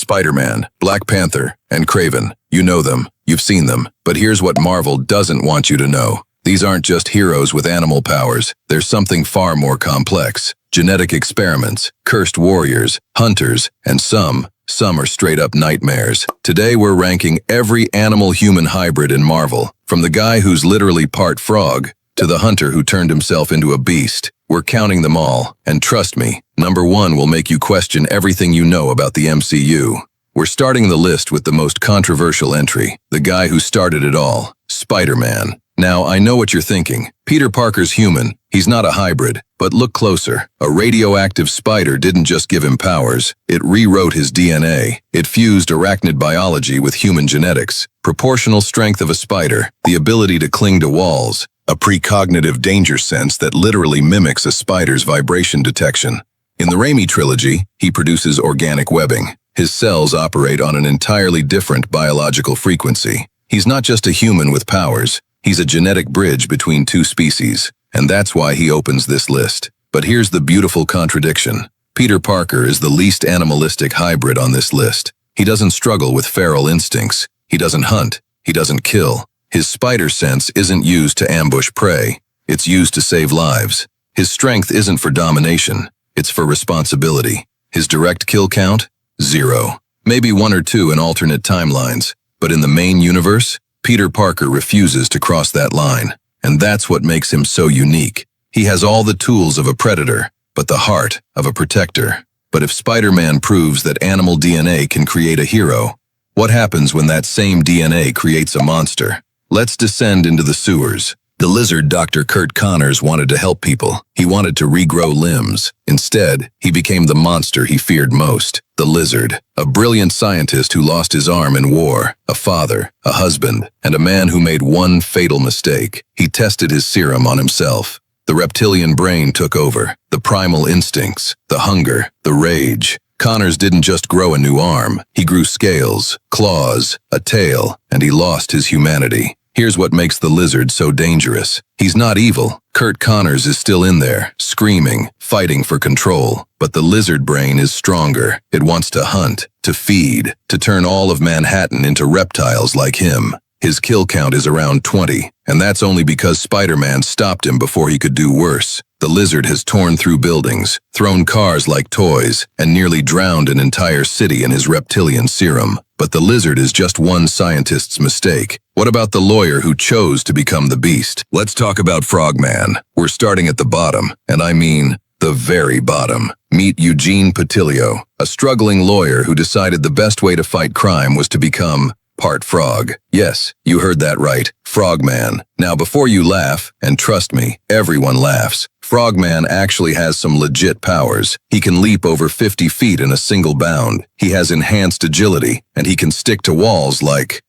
Spider-Man, Black Panther, and Kraven. You know them, you've seen them, but here's what Marvel doesn't want you to know. These aren't just heroes with animal powers, there's something far more complex. Genetic experiments, cursed warriors, hunters, and some are straight-up nightmares. Today we're ranking every animal-human hybrid in Marvel, from the guy who's literally part frog, to the hunter who turned himself into a beast. We're counting them all, and trust me, number 1 will make you question everything you know about the MCU. We're starting the list with the most controversial entry, the guy who started it all, Spider-Man. Now, I know what you're thinking. Peter Parker's human, he's not a hybrid, but look closer. A radioactive spider didn't just give him powers, it rewrote his DNA. It fused arachnid biology with human genetics. Proportional strength of a spider, the ability to cling to walls, a precognitive danger sense that literally mimics a spider's vibration detection. In the Raimi trilogy, he produces organic webbing. His cells operate on an entirely different biological frequency. He's not just a human with powers, he's a genetic bridge between two species, and that's why he opens this list. But here's the beautiful contradiction. Peter Parker is the least animalistic hybrid on this list. He doesn't struggle with feral instincts. He doesn't hunt. He doesn't kill. His spider sense isn't used to ambush prey. It's used to save lives. His strength isn't for domination. It's for responsibility. His direct kill count? 0. Maybe 1 or 2 in alternate timelines. But in the main universe, Peter Parker refuses to cross that line. And that's what makes him so unique. He has all the tools of a predator, but the heart of a protector. But if Spider-Man proves that animal DNA can create a hero, what happens when that same DNA creates a monster? Let's descend into the sewers. The lizard Dr. Curt Connors wanted to help people. He wanted to regrow limbs. Instead, he became the monster he feared most, the lizard. A brilliant scientist who lost his arm in war, a father, a husband, and a man who made one fatal mistake. He tested his serum on himself. The reptilian brain took over, the primal instincts, the hunger, the rage. Connors didn't just grow a new arm, he grew scales, claws, a tail, and he lost his humanity. Here's what makes the lizard so dangerous. He's not evil. Curt Connors is still in there, screaming, fighting for control. But the lizard brain is stronger. It wants to hunt, to feed, to turn all of Manhattan into reptiles like him. His kill count is around 20, and that's only because Spider-Man stopped him before he could do worse. The lizard has torn through buildings, thrown cars like toys, and nearly drowned an entire city in his reptilian serum. But the lizard is just one scientist's mistake. What about the lawyer who chose to become the beast? Let's talk about Frogman. We're starting at the bottom, and I mean the very bottom. Meet Eugene Patilio, a struggling lawyer who decided the best way to fight crime was to become part frog. Yes, you heard that right. Frogman. Now before you laugh, and trust me, everyone laughs, Frogman actually has some legit powers. He can leap over 50 feet in a single bound. He has enhanced agility, and he can stick to walls like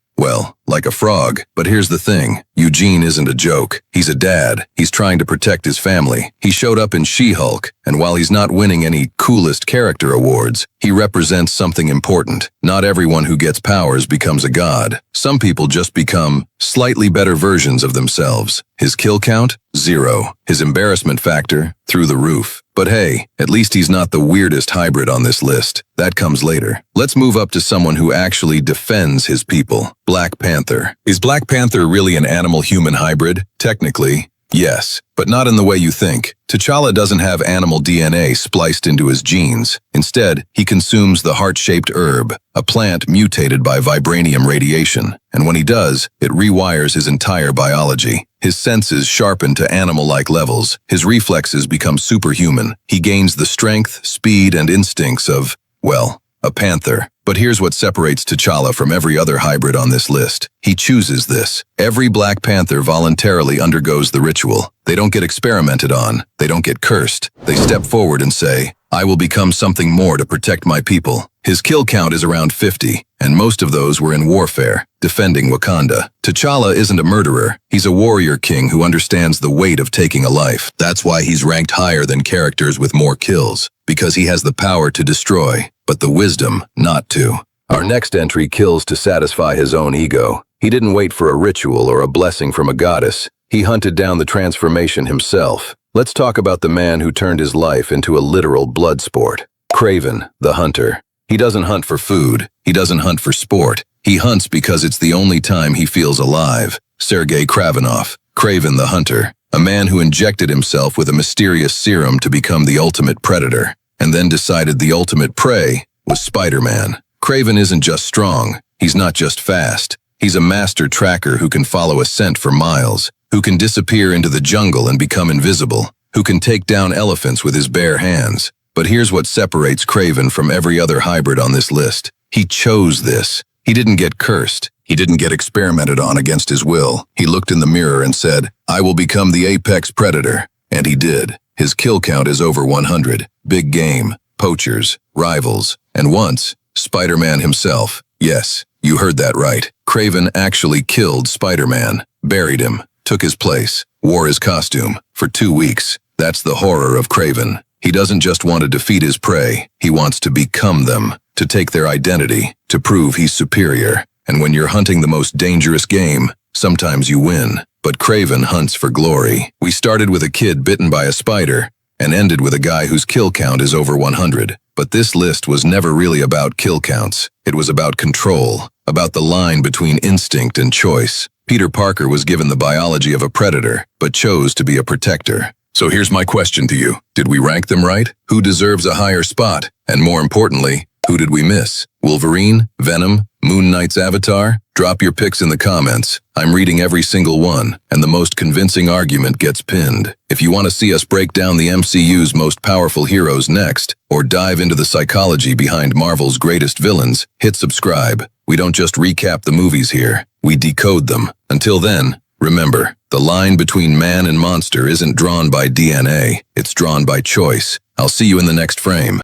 a frog. But here's the thing, Eugene isn't a joke. He's a dad. He's trying to protect his family. He showed up in She-Hulk, and while he's not winning any coolest character awards, he represents something important. Not everyone who gets powers becomes a god. Some people just become slightly better versions of themselves. His kill count? 0. His embarrassment factor? Through the roof. But hey, at least he's not the weirdest hybrid on this list. That comes later. Let's move up to someone who actually defends his people. Black Panther. Is Black Panther really an animal-human hybrid? Technically, yes, but not in the way you think. T'Challa doesn't have animal DNA spliced into his genes. Instead, he consumes the heart-shaped herb, a plant mutated by vibranium radiation. And when he does, it rewires his entire biology. His senses sharpen to animal-like levels. His reflexes become superhuman. He gains the strength, speed, and instincts of, a panther. But here's what separates T'Challa from every other hybrid on this list. He chooses this. Every Black Panther voluntarily undergoes the ritual. They don't get experimented on. They don't get cursed. They step forward and say, I will become something more to protect my people. His kill count is around 50, and most of those were in warfare, defending Wakanda. T'Challa isn't a murderer. He's a warrior king who understands the weight of taking a life. That's why he's ranked higher than characters with more kills, because he has the power to destroy, but the wisdom not to. Our next entry kills to satisfy his own ego. He didn't wait for a ritual or a blessing from a goddess. He hunted down the transformation himself. Let's talk about the man who turned his life into a literal blood sport. Kraven the Hunter. He doesn't hunt for food. He doesn't hunt for sport. He hunts because it's the only time he feels alive. Sergei Kraven the Hunter, a man who injected himself with a mysterious serum to become the ultimate predator, and then decided the ultimate prey was Spider-Man. Kraven isn't just strong. He's not just fast. He's a master tracker who can follow a scent for miles, who can disappear into the jungle and become invisible, who can take down elephants with his bare hands. But here's what separates Kraven from every other hybrid on this list. He chose this. He didn't get cursed. He didn't get experimented on against his will. He looked in the mirror and said, "I will become the apex predator." And he did. His kill count is over 100. Big game, poachers, rivals, and once, Spider-Man himself. Yes, you heard that right. Kraven actually killed Spider-Man, buried him, took his place, wore his costume for 2 weeks. That's the horror of Kraven. He doesn't just want to defeat his prey. He wants to become them, to take their identity, to prove he's superior. And when you're hunting the most dangerous game, sometimes you win. But Kraven hunts for glory. We started with a kid bitten by a spider and ended with a guy whose kill count is over 100. But this list was never really about kill counts. It was about control, about the line between instinct and choice. Peter Parker was given the biology of a predator, but chose to be a protector. So here's my question to you. Did we rank them right? Who deserves a higher spot? And more importantly, who did we miss? Wolverine? Venom? Moon Knight's avatar? Drop your picks in the comments. I'm reading every single one, and the most convincing argument gets pinned. If you want to see us break down the MCU's most powerful heroes next, or dive into the psychology behind Marvel's greatest villains, hit subscribe. We don't just recap the movies here, we decode them. Until then, remember, the line between man and monster isn't drawn by DNA, it's drawn by choice. I'll see you in the next frame.